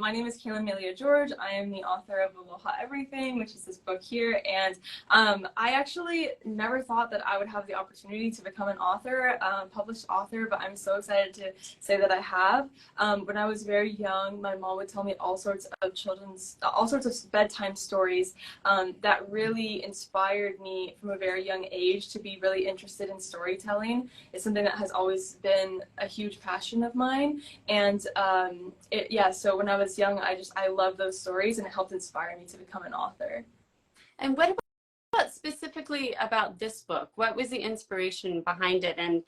My name is Kaylin Melia. I am the author of Aloha Everything, which is this book here. And I actually never thought that I would have the opportunity to become an author, published author, but I'm so excited to say that I have. When I was very young, my mom would tell me all sorts of bedtime stories that really inspired me from a very young age to be really interested in storytelling. It's something that has always been a huge passion of mine. And so when I was young, I loved those stories, and it helped inspire me to become an author. And what about specifically about this book? What was the inspiration behind it? And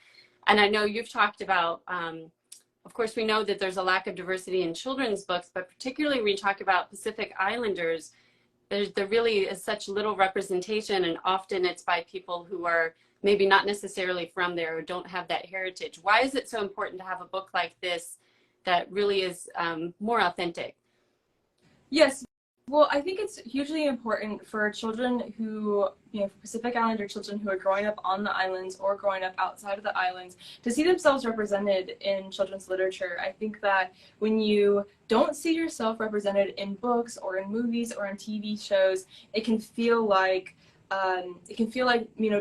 I know you've talked about, of course, we know that there's a lack of diversity in children's books, but particularly when you talk about Pacific Islanders, there really is such little representation, and often it's by people who are maybe not necessarily from there or don't have that heritage. Why is it so important to have a book like this that really is more authentic? Yes, well, I think it's hugely important for children who, for Pacific Islander children who are growing up on the islands or growing up outside of the islands, to see themselves represented in children's literature. I think that when you don't see yourself represented in books or in movies or in TV shows, it can feel like,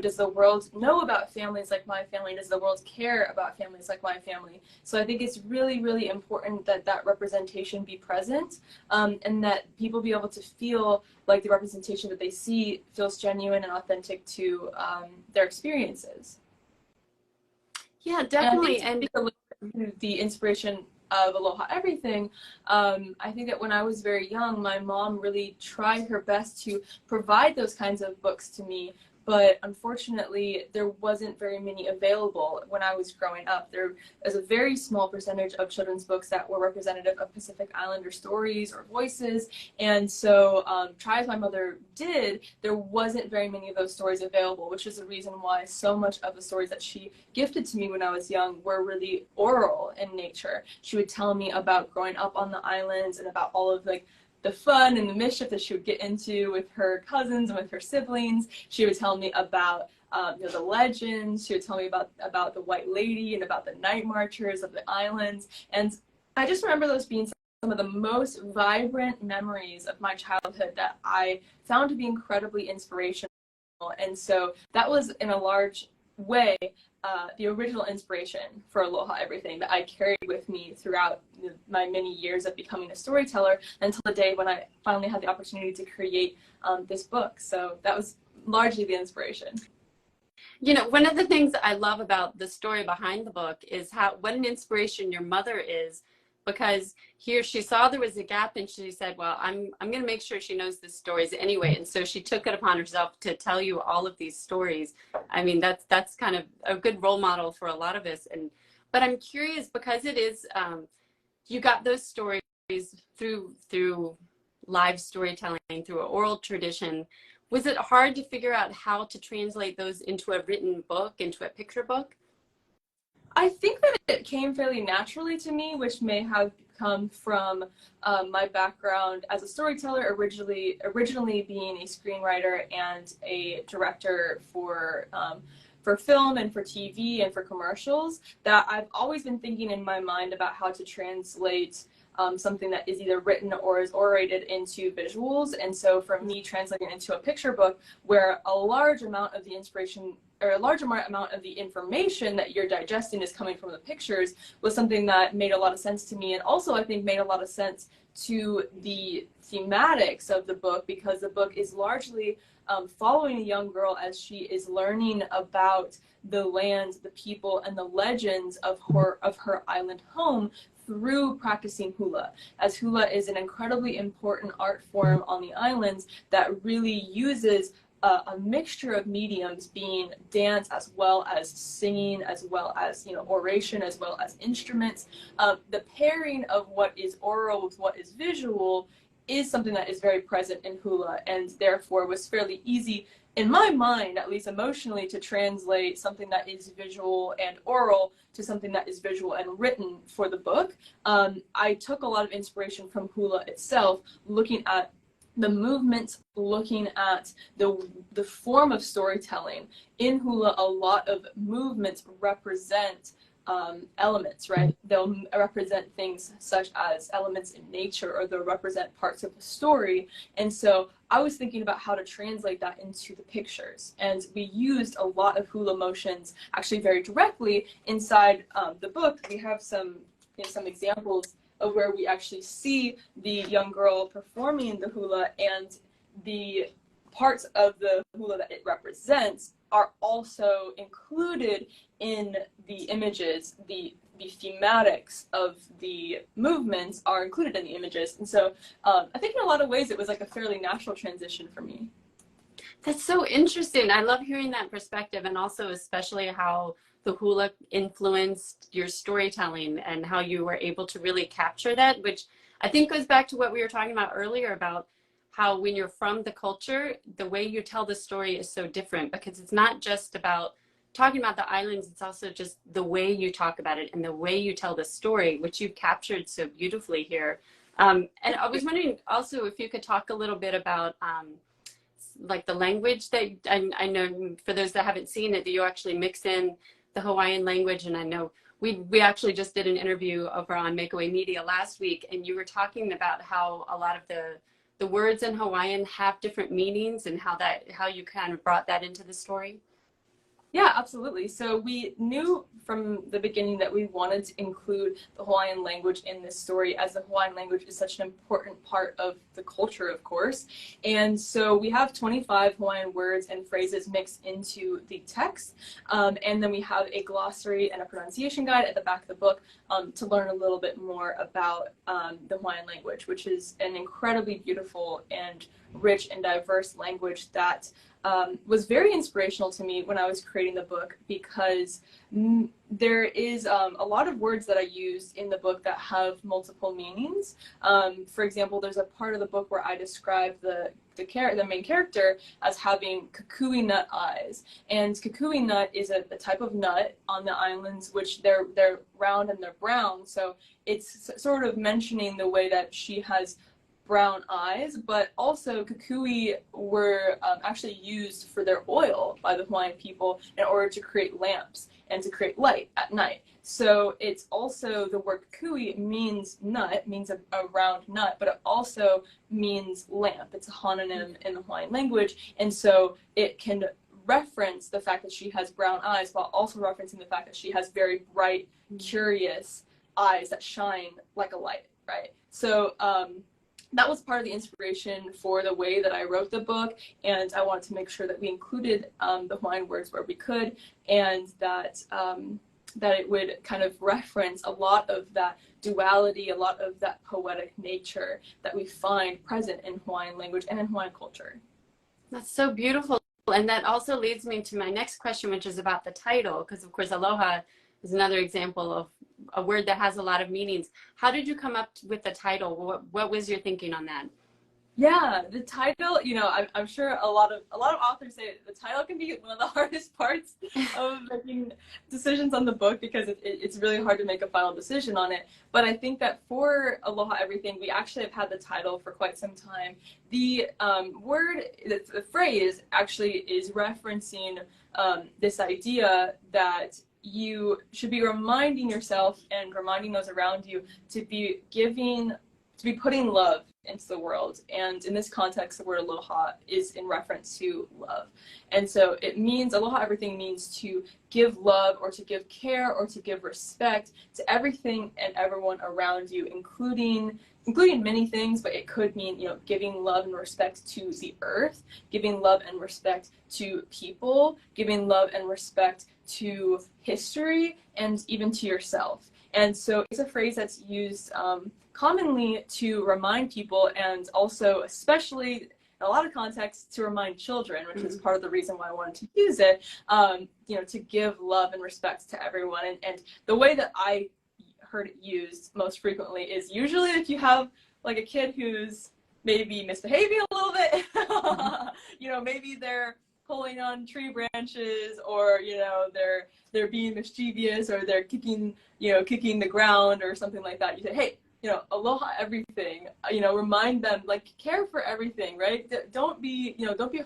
does the world know about families like my family? Does the world care about families like my family? So I think it's really, really important that that representation be present, and that people be able to feel like the representation that they see feels genuine and authentic to their experiences. Yeah, definitely. And the inspiration of Aloha Everything, I think that when I was very young, my mom really tried her best to provide those kinds of books to me, but unfortunately there wasn't very many available when I was growing up. There was a very small percentage of children's books that were representative of Pacific Islander stories or voices, and so try as my mother did, there wasn't very many of those stories available, which is the reason why so much of the stories that she gifted to me when I was young were really oral in nature. She would tell me about growing up on the islands and about all of the fun and the mischief that she would get into with her cousins and with her siblings. She would tell me about the legends. She would tell me about the White Lady and about the night marchers of the islands. And I just remember those being some of the most vibrant memories of my childhood that I found to be incredibly inspirational. And so that was, in a large way, the original inspiration for Aloha Everything that I carried with me throughout my many years of becoming a storyteller until the day when I finally had the opportunity to create this book. So that was largely the inspiration. One of the things I love about the story behind the book is what an inspiration your mother is, because here she saw there was a gap and she said, well, I'm going to make sure she knows the stories anyway. And so she took it upon herself to tell you all of these stories. I mean, that's kind of a good role model for a lot of us. But I'm curious, because it is, you got those stories through live storytelling, through an oral tradition. Was it hard to figure out how to translate those into a written book, into a picture book? I think that it came fairly naturally to me, which may have come from my background as a storyteller, originally being a screenwriter and a director for film and for TV and for commercials, that I've always been thinking in my mind about how to translate something that is either written or is orated into visuals. And so for me, translating into a picture book where a large amount of the inspiration or a large amount of the information that you're digesting is coming from the pictures was something that made a lot of sense to me, and also I think made a lot of sense to the thematics of the book, because the book is largely following a young girl as she is learning about the land, the people, and the legends of her island home through practicing hula, as hula is an incredibly important art form on the islands that really uses a mixture of mediums, being dance as well as singing, as well as oration, as well as instruments. The pairing of what is oral with what is visual is something that is very present in hula, and therefore was fairly easy in my mind, at least emotionally, to translate something that is visual and oral to something that is visual and written for the book. I took a lot of inspiration from hula itself, looking at the movement, looking at the form of storytelling. In hula, a lot of movements represent elements, right? They'll represent things such as elements in nature, or they'll represent parts of the story. And so I was thinking about how to translate that into the pictures. And we used a lot of hula motions actually very directly inside the book. We have some, some examples of where we actually see the young girl performing the hula, and the parts of the hula that it represents are also included in the images. The thematics of the movements are included in the images. And so I think in a lot of ways it was like a fairly natural transition for me. That's so interesting. I love hearing that perspective, and also especially how the hula influenced your storytelling and how you were able to really capture that, which I think goes back to what we were talking about earlier about how when you're from the culture, the way you tell the story is so different, because it's not just about talking about the islands, it's also just the way you talk about it and the way you tell the story, which you've captured so beautifully here. And I was wondering also if you could talk a little bit about like the language that I know for those that haven't seen it, that you actually mix in the Hawaiian language. And I know we actually just did an interview over on Makeaway Media last week, and you were talking about how a lot of the words in Hawaiian have different meanings, and how you kind of brought that into the story. Yeah, absolutely. So we knew from the beginning that we wanted to include the Hawaiian language in this story, as the Hawaiian language is such an important part of the culture, of course. And so we have 25 Hawaiian words and phrases mixed into the text. And then we have a glossary and a pronunciation guide at the back of the book to learn a little bit more about the Hawaiian language, which is an incredibly beautiful and rich and diverse language that was very inspirational to me when I was creating the book, because there is a lot of words that I used in the book that have multiple meanings. For example, there's a part of the book where I describe the main character as having kukui nut eyes, and kukui nut is a type of nut on the islands, which they're round and they're brown. So it's sort of mentioning the way that she has brown eyes, but also kukui were actually used for their oil by the Hawaiian people in order to create lamps and to create light at night. So it's also, the word kukui means nut, means a round nut, but it also means lamp. It's a homonym in the Hawaiian language, and so it can reference the fact that she has brown eyes while also referencing the fact that she has very bright, curious eyes that shine like a light, right? So that was part of the inspiration for the way that I wrote the book, and I wanted to make sure that we included the Hawaiian words where we could, and that that it would kind of reference a lot of that duality, a lot of that poetic nature that we find present in Hawaiian language and in Hawaiian culture. That's so beautiful. And that also leads me to my next question, which is about the title, because of course aloha is another example of a word that has a lot of meanings. How did you come up with the title? What was your thinking on that? Yeah, the title, I'm sure a lot of authors say the title can be one of the hardest parts of making decisions on the book, because it's really hard to make a final decision on it. But I think that for Aloha Everything, we actually have had the title for quite some time. The the phrase actually is referencing this idea that you should be reminding yourself and reminding those around you to be putting love into the world. And in this context, the word aloha is in reference to love. And so it means, aloha everything means to give love, or to give care, or to give respect to everything and everyone around you, including many things, but it could mean, giving love and respect to the earth, giving love and respect to people, giving love and respect to history, and even to yourself. And so it's a phrase that's used commonly to remind people, and also, especially in a lot of contexts, to remind children, which is part of the reason why I wanted to use it, to give love and respect to everyone. And the way that I heard it used most frequently is usually if you have like a kid who's maybe misbehaving a little bit, maybe they're pulling on tree branches, or they're being mischievous, or they're kicking the ground or something like that. You say, hey, aloha everything, remind them, like, care for everything, right? Don't be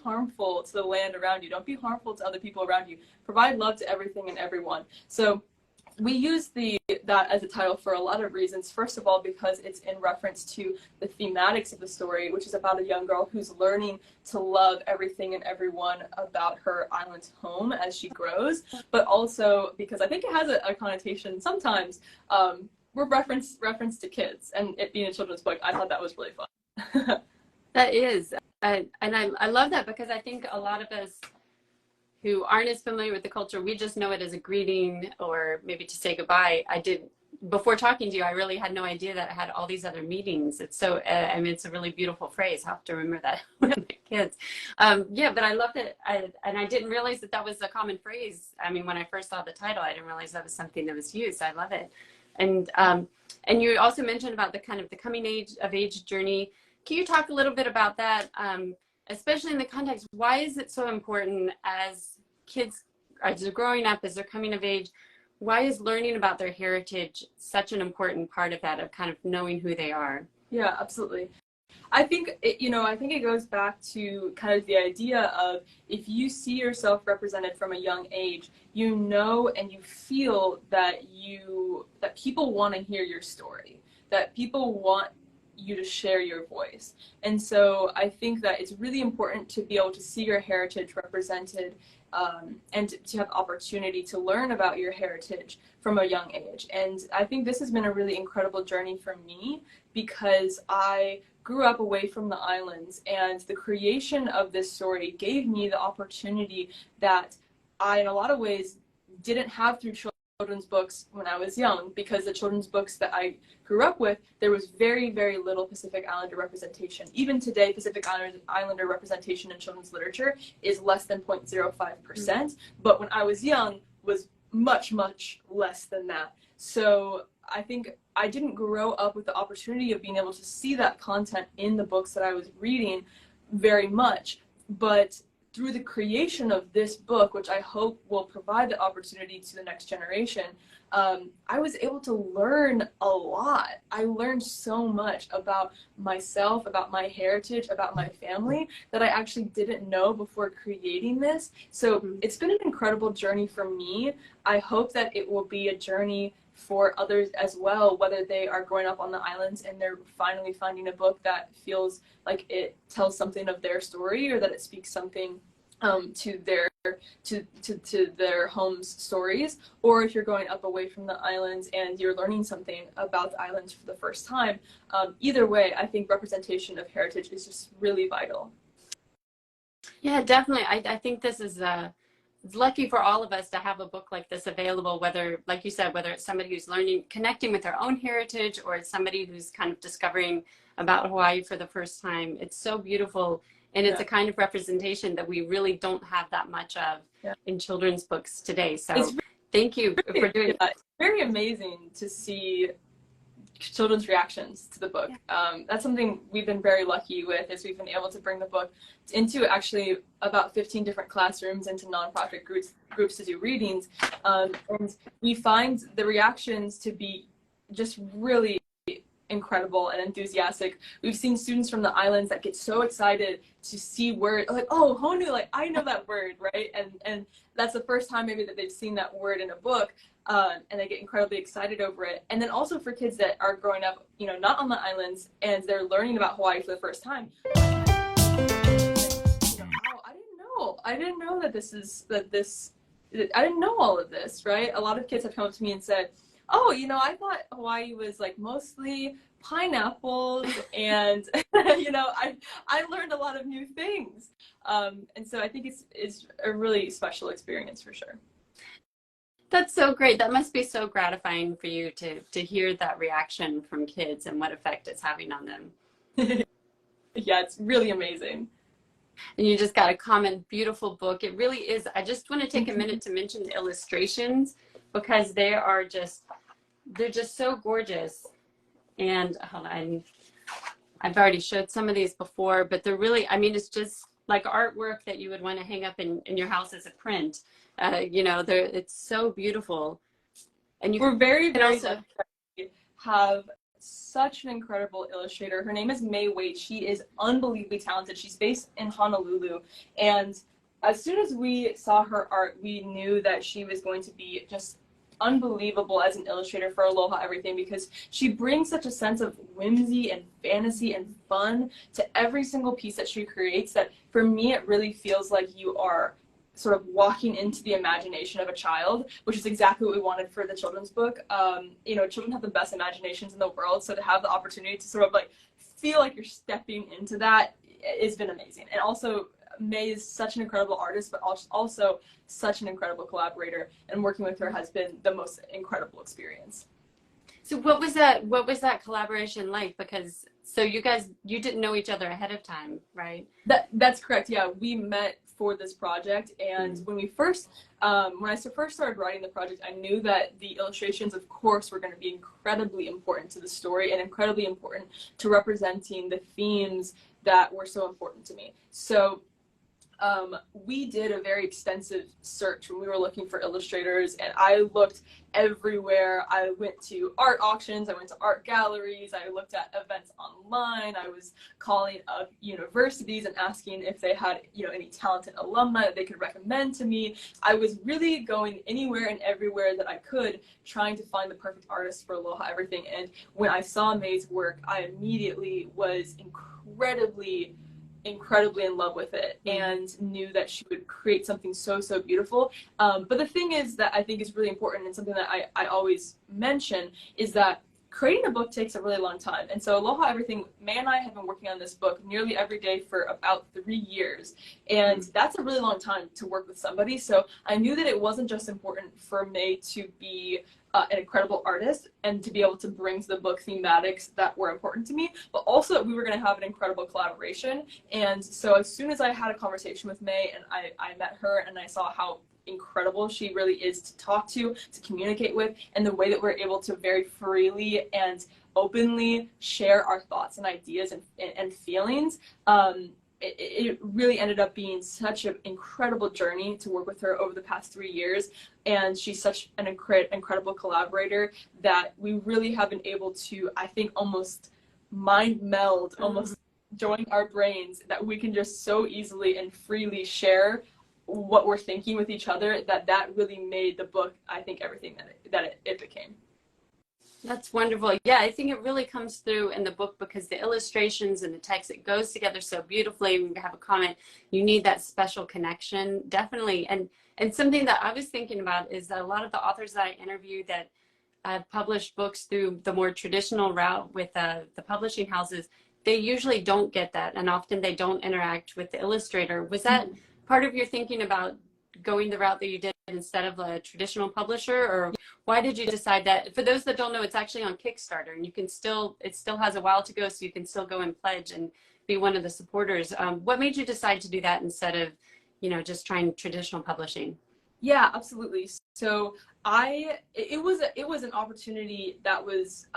harmful to the land around you. Don't be harmful to other people around you. Provide love to everything and everyone. So we use that as a title for a lot of reasons. First of all, because it's in reference to the thematics of the story, which is about a young girl who's learning to love everything and everyone about her island home as she grows, but also because I think it has a connotation sometimes. We're reference to kids, and it being a children's book, I thought that was really fun. That is, and I love that, because I think a lot of us who aren't as familiar with the culture, we just know it as a greeting or maybe to say goodbye. Before talking to you, I really had no idea that it had all these other meanings. It's so, I mean, it's a really beautiful phrase. I have to remember that with my kids. Yeah, but I loved it. And I didn't realize that was a common phrase. I mean, when I first saw the title, I didn't realize that was something that was used. I love it. And you also mentioned about the kind of the coming of age journey. Can you talk a little bit about that? Especially in the context, why is it so important as kids, as they're growing up, as they're coming of age, why is learning about their heritage such an important part of that, of kind of knowing who they are? Yeah, absolutely. I think it goes back to kind of the idea of, if you see yourself represented from a young age, you know and you feel that people want to hear your story, that people want you to share your voice. And so I think that it's really important to be able to see your heritage represented, and to have opportunity to learn about your heritage from a young age. And I think this has been a really incredible journey for me, because I grew up away from the islands, and the creation of this story gave me the opportunity that I, in a lot of ways, didn't have through children's books when I was young, because the children's books that I grew up with, there was very, very little Pacific Islander representation. Even today, Pacific Islander representation in children's literature is less than 0.05%, but when I was young was much, much less than that. So I think I didn't grow up with the opportunity of being able to see that content in the books that I was reading very much, but through the creation of this book, which I hope will provide the opportunity to the next generation, I was able to learn a lot. I learned so much about myself, about my heritage, about my family, that I actually didn't know before creating this. So it's been an incredible journey for me. I hope that it will be a journey for others as well, whether they are growing up on the islands and they're finally finding a book that feels like it tells something of their story, or that it speaks something to their home's stories, or if you're going up away from the islands and you're learning something about the islands for the first time. Either way, I think representation of heritage is just really vital. Yeah, definitely. I think this is it's lucky for all of us to have a book like this available, whether, like you said, whether it's somebody who's connecting with their own heritage, or it's somebody who's kind of discovering about Hawaii for the first time. It's so beautiful. And it's a kind of representation that we really don't have that much of in children's books today. So thank you for doing it. It's very amazing to see children's reactions to the book. That's something we've been very lucky with, is we've been able to bring the book into actually about 15 different classrooms, into nonprofit groups to do readings. And we find the reactions to be just really incredible and enthusiastic. We've seen students from the islands that get so excited to see words like, oh, Honu, like I know that word, right? And that's the first time maybe that they've seen that word in a book, and they get incredibly excited over it. And then also for kids that are growing up, not on the islands, and they're learning about Hawaii for the first time. Oh, I didn't know that I didn't know all of this, right? A lot of kids have come up to me and said, oh, I thought Hawaii was like mostly pineapples, and I learned a lot of new things, and so I think it's a really special experience for sure. That's so great. That must be so gratifying for you to hear that reaction from kids and what effect it's having on them. Yeah, it's really amazing. And you just got a common, beautiful book. It really is. I just want to take a minute to mention the illustrations, because they're just so gorgeous. And hold on, I've already showed some of these before, but they're really, I mean, it's just like artwork that you would want to hang up in your house as a print. It's so beautiful. And we're very, very also have such an incredible illustrator. Her name is Waite. She is unbelievably talented. She's based in Honolulu, and as soon as we saw her art, we knew that she was going to be just unbelievable as an illustrator for Aloha Everything, because she brings such a sense of whimsy and fantasy and fun to every single piece that she creates, that for me it really feels like you are sort of walking into the imagination of a child, which is exactly what we wanted for the children's book. You know, children have the best imaginations in the world, so to have the opportunity to sort of like feel like you're stepping into that has been amazing. And also, May is such an incredible artist, but also such an incredible collaborator, and working with her has been the most incredible experience. So what was that collaboration like? Because so you didn't know each other ahead of time, right? That's correct. Yeah, we met for this project, and when I first started writing the project, I knew that the illustrations, of course, were going to be incredibly important to the story and incredibly important to representing the themes that were so important to me. So we did a very extensive search when we were looking for illustrators, and I looked everywhere. I went to art auctions, I went to art galleries, I looked at events online, I was calling up universities and asking if they had, any talented alumni that they could recommend to me. I was really going anywhere and everywhere that I could, trying to find the perfect artist for Aloha Everything. And when I saw May's work, I immediately was incredibly in love with it, and knew that she would create something so beautiful. But the thing is that I think is really important, and something that I always mention, is that creating a book takes a really long time. And so Aloha Everything, May and I have been working on this book nearly every day for about 3 years. And that's a really long time to work with somebody. So I knew that it wasn't just important for May to be an incredible artist and to be able to bring to the book thematics that were important to me, but also that we were going to have an incredible collaboration. And so as soon as I had a conversation with May, and I met her, and I saw how incredible she really is to talk to communicate with, and the way that we're able to very freely and openly share our thoughts and ideas and feelings, it really ended up being such an incredible journey to work with her over the past 3 years. And she's such an incredible collaborator that we really have been able to, I think, almost mind meld, almost join our brains, that we can just so easily and freely share what we're thinking with each other, that really made the book, I think, everything that it became. That's wonderful. Yeah, I think it really comes through in the book, because the illustrations and the text, it goes together so beautifully. When you have a comment, you need that special connection, definitely. And something that I was thinking about is that a lot of the authors that I interview that published books through the more traditional route with the publishing houses, they usually don't get that, and often they don't interact with the illustrator. Was that part of your thinking about going the route that you did instead of a traditional publisher, or why did you decide that? For those that don't know, it's actually on Kickstarter, and it still has a while to go, so you can still go and pledge and be one of the supporters. What made you decide to do that instead of, just trying traditional publishing? Yeah, absolutely. So it was an opportunity that was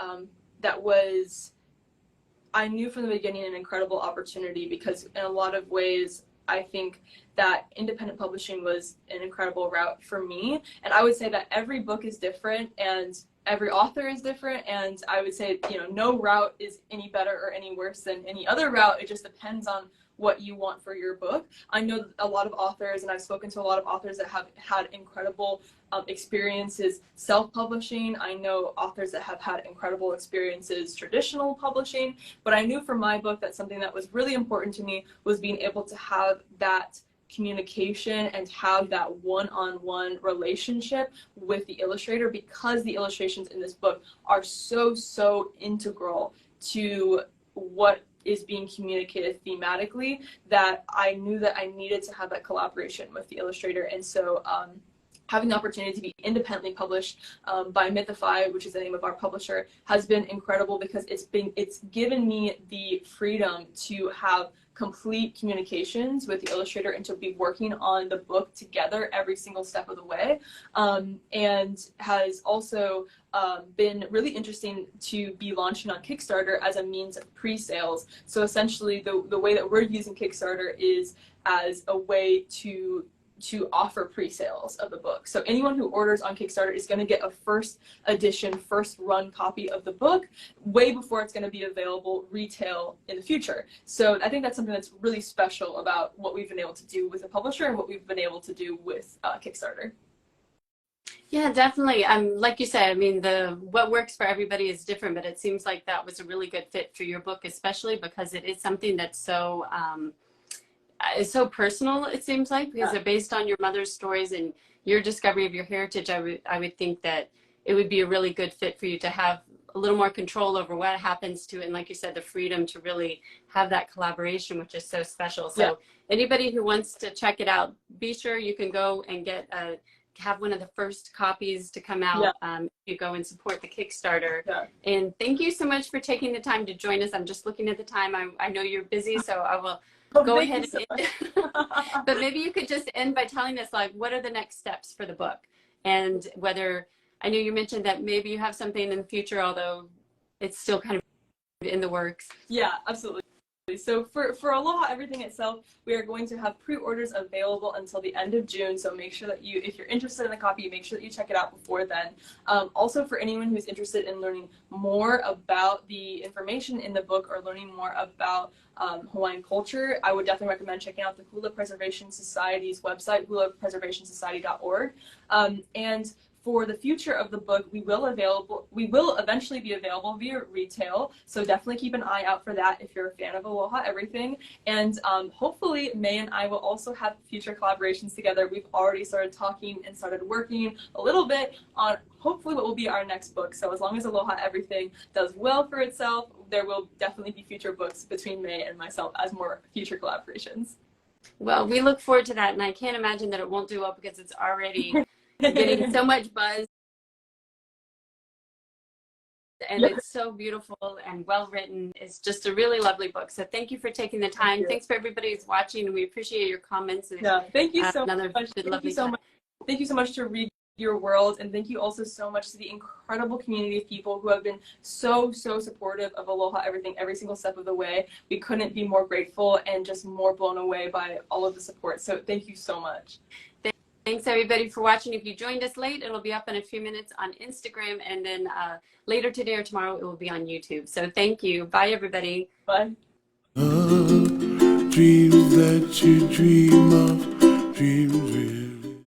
I knew from the beginning an incredible opportunity, because in a lot of ways I think that independent publishing was an incredible route for me. And I would say that every book is different and every author is different. And I would say, no route is any better or any worse than any other route. It just depends on what you want for your book. I know a lot of authors, and I've spoken to a lot of authors that have had incredible experiences self-publishing. I know authors that have had incredible experiences traditional publishing, but I knew for my book that something that was really important to me was being able to have that communication and have that one-on-one relationship with the illustrator, because the illustrations in this book are so integral to what is being communicated thematically, that I knew that I needed to have that collaboration with the illustrator. And so having the opportunity to be independently published by Mythify, which is the name of our publisher, has been incredible, because it's given me the freedom to have complete communications with the illustrator and to be working on the book together every single step of the way, and has also been really interesting to be launching on Kickstarter as a means of pre-sales. So essentially the way that we're using Kickstarter is as a way to offer pre-sales of the book. So anyone who orders on Kickstarter is going to get a first edition, first run copy of the book way before it's going to be available retail in the future. So I think that's something that's really special about what we've been able to do with a publisher and what we've been able to do with Kickstarter. Yeah, definitely. Like you said, I mean, the what works for everybody is different, but it seems like that was a really good fit for your book, especially because it is something that's so is so personal, it seems like, because Yeah. they're based on your mother's stories and your discovery of your heritage. I would think that it would be a really good fit for you to have a little more control over what happens to it. And like you said, the freedom to really have that collaboration, which is so special. Yeah. So anybody who wants to check it out, be sure you can go and have one of the first copies to come Yeah. out. You go and support the Kickstarter. Yeah. And thank you so much for taking the time to join us. I'm just looking at the time. I know you're busy, so I will Oh, go thank you ahead so and much. end. But maybe you could just end by telling us, like, what are the next steps for the book? And whether, I know you mentioned that maybe you have something in the future, although it's still kind of in the works. Yeah, absolutely. So for Aloha Everything itself, we are going to have pre-orders available until the end of June. So make sure that you, if you're interested in the copy, make sure that you check it out before then. Also, for anyone who's interested in learning more about the information in the book or learning more about Hawaiian culture, I would definitely recommend checking out the Hula Preservation Society's website, hulapreservationsociety.org. And for the future of the book, we will eventually be available via retail. So definitely keep an eye out for that if you're a fan of Aloha Everything. And hopefully May and I will also have future collaborations together. We've already started talking and started working a little bit on hopefully what will be our next book. So as long as Aloha Everything does well for itself, there will definitely be future books between May and myself as more future collaborations. Well, we look forward to that. And I can't imagine that it won't do well because it's already getting so much buzz. And it's so beautiful and well written. It's just a really lovely book. So thank you for taking the time. Thanks for everybody who's watching. We appreciate your comments. And, yeah, thank you so another much. good, Thank lovely you so time. much. Thank you so much to Read Your World, and thank you also so much to the incredible community of people who have been so supportive of Aloha Everything every single step of the way. We couldn't be more grateful and just more blown away by all of the support. So thank you so much. Thanks everybody for watching. If you joined us late, it'll be up in a few minutes on Instagram, and then later today or tomorrow it will be on YouTube. So thank you. Bye everybody. Bye. Dreams that you dream of, dreams